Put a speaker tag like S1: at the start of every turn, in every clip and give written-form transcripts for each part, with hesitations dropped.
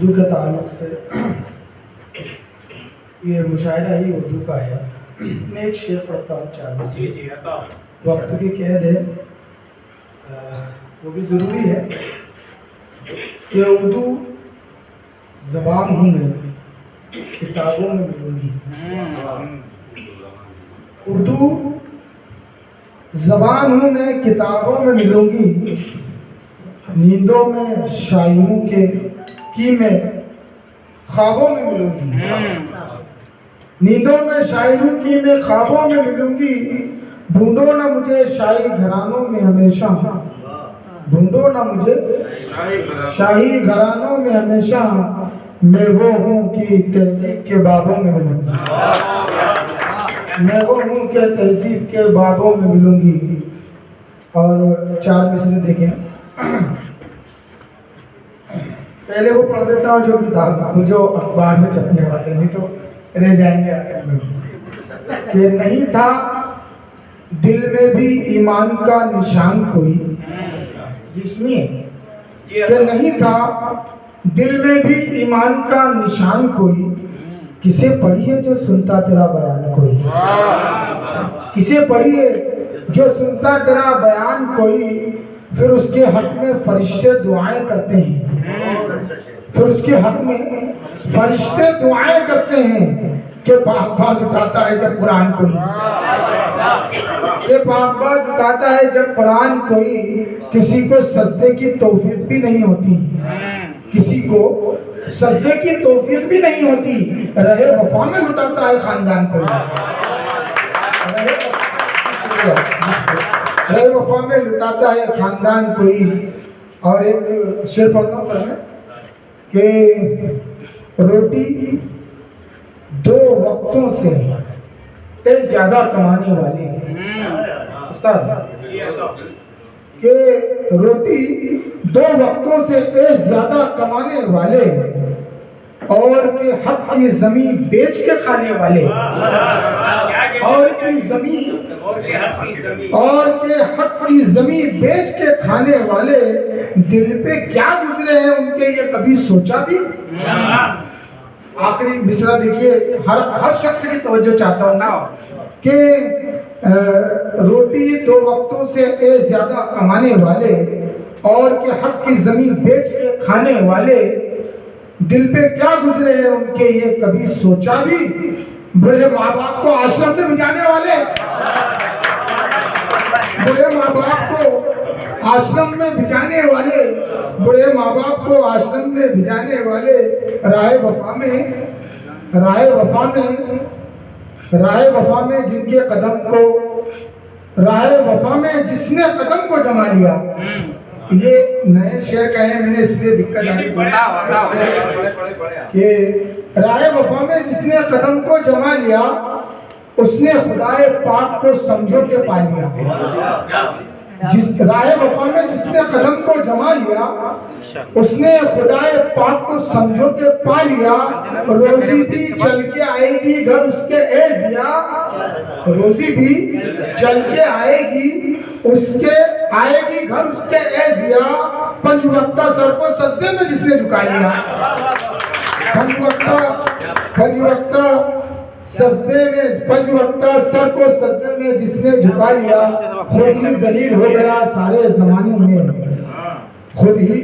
S1: उर्दू के ताल्लुक से ये मुशायरा ही उर्दू का है। मैं एक शेर पढ़ता हूँ चालू से, वक्त की कैद है, वो भी ज़रूरी है कि उर्दू ज़बान हूँ मैं, किताबों में मिलूँगी। उर्दू ज़बान हूँ मैं, किताबों में मिलूँगी, नींदों में शायरों के की मैं ख्वाबों में मिलूँगी। नींदों में शायरों की मैं ख्वाबों में मिलूँगी, ढूंढो ना मुझे शाही घरानों में हमेशा, ढूंढो ना मुझे शाही घरानों में हमेशा, मैं वो हूँ कि तहजीब के बाबों में मिलूँगी, मैं वो हूँ कि तहजीब के बाबों में मिलूँगी। और 4 मिसरे देखें। पहले वो पढ़ देता हूँ जो किताब जो अखबार में छपने वाले, नहीं तो रह जाएंगे आखिर में। कि नहीं था दिल में भी ईमान का निशान कोई, जिसमें कि नहीं था दिल में भी ईमान का निशान कोई, किसे पढ़ी है जो सुनता तेरा बयान कोई, किसे पढ़ी है जो सुनता तेरा बयान कोई, फिर उसके हक में फरिश्ते दुआएं करते हैं, फिर उसके हक में फरिश्ते दुआएं करते हैं कि बाज उठाता है जब कुरान कोई, कि बाज उठाता है जब कुरान कोई, किसी को सजदे की तौफीक भी नहीं होती, किसी को सजदे की तौफीक भी नहीं होती, रहे वफा में लुटाता है खानदान कोई, रहे वफा में लुटाता है खानदान कोई। और एक शेर पढ़ता हूँ सर में कि रोटी 2 वक्तों से ज्यादा कमाने वाले उस्ताद, कि रोटी 2 वक्तों से ज्यादा कमाने वाले, और के हक की जमीन बेच के खाने वाले, और की जमीन और के हक की जमीन बेच के खाने वाले, दिल पे क्या गुजरे हैं उनके ये कभी सोचा भी। आखिरी मिसरा देखिए, हर शख्स की तवज्जो चाहता हूँ ना, कि रोटी 2 वक्तों से ज्यादा कमाने वाले, और के हक की जमीन बेच के खाने वाले, दिल पे क्या गुजरे हैं उनके ये कभी सोचा भी। बड़े माँ बाप को आश्रम में भिजाने वाले, बड़े माँ बाप को आश्रम में भिजाने वाले, बड़े माँ बाप को आश्रम में भिजाने वाले, राह वफा में जिनके कदम को, राह वफा में जिसने कदम को जमा लिया। ये नए शेर कहे, मैंने इसलिए दिक्कत आ रही कि राह वफा में जिसने कदम को जमा लिया, उसने खुदाए पाक को समझो के पा लिया। जिस राह वफा में जिसने कदम को जमा लिया, उसने खुदाए पाक को समझो के पा लिया। रोजी भी चल के आएगी घर उसके एज़िया, रोजी भी चल के आएगी उसके आएगी घर उसके एज़िया, 5 वक्ता सर को सजदे में जिसने झुका लिया, 5 वक्ता सजदे में, 5 वक्ता सर को सजदे में जिसने झुका लिया, खुद ही जलील हो गया सारे जमाने में, खुद ही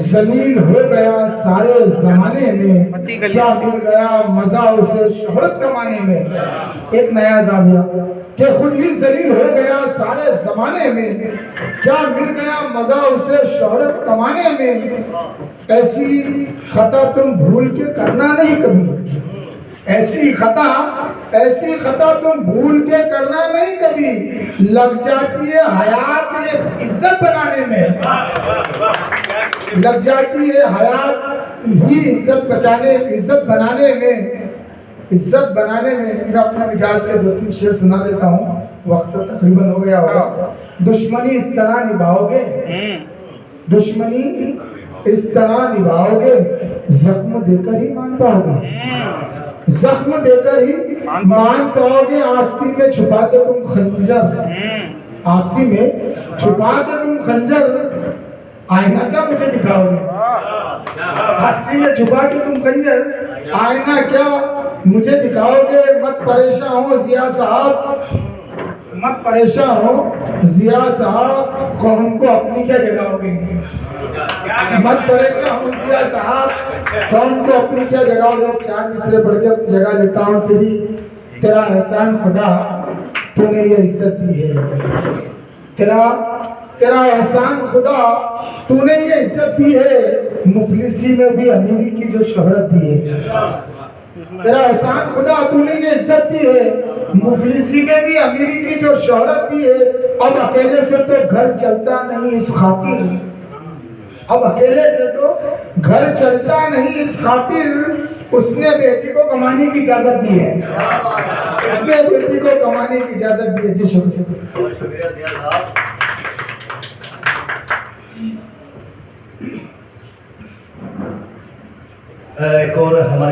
S1: जलील हो गया सारे जमाने में, क्या मिल गया मजा उसे शोहरत कमाने में। एक नया जाविया कि खुद ही जलील हो गया सारे जमाने में, क्या मिल गया मजा उसे शोहरत कमाने में। ऐसी खता तुम भूल के करना नहीं कभी, ऐसी खता तुम भूल के करना नहीं कभी, लग जाती है हयात ये इज्जत बनाने में, लग जाती है हयात ही इज्जत बनाने में। मैं अपने मिजाज के 2-3 शेर सुना देता हूँ, वक्त तो तकरीबन हो गया होगा। दुश्मनी इस तरह निभाओगे, दुश्मनी इस तरह निभाओगे, जख्म देकर ही मान पाओगे, जख्म देकर ही मान पाओगे। आस्ती में छुपा के तुम खंजर, आस्ती में छुपा के तुम खंजर, आईना क्या मुझे दिखाओगे, हस्ती में छुपा के तुम कंजर आईना क्या मुझे दिखाओगे? मत परेशान हो जिया साहब, मत परेशान हो जिया साहब, कौम को अपनी क्या जगाओगे? मत परेशान हो जिया साहब, कौम को अपनी क्या जगाओगे? चार मिसरे पढ़ के जगा देता हूँ तेरी, तेरा एहसान खुदा तूने ये इज्जत दी है, तेरा एहसान खुदा तूने ये इज्जत दी है, मुफलिसी में भी अमीरी की जो शोहरत दी है। तेरा एहसान खुदा तूने ये इज्जत दी है, मुफलिसी में भी अमीरी की जो शोहरत दी है। अब अकेले से तो घर चलता नहीं इस खातिर, अब अकेले से तो घर चलता नहीं इस खातिर उसने बेटी को कमाने की इजाजत दी है, उसने बेटी को कमाने की इजाजत दी है। जी शुक्रिया।
S2: एक और हमारे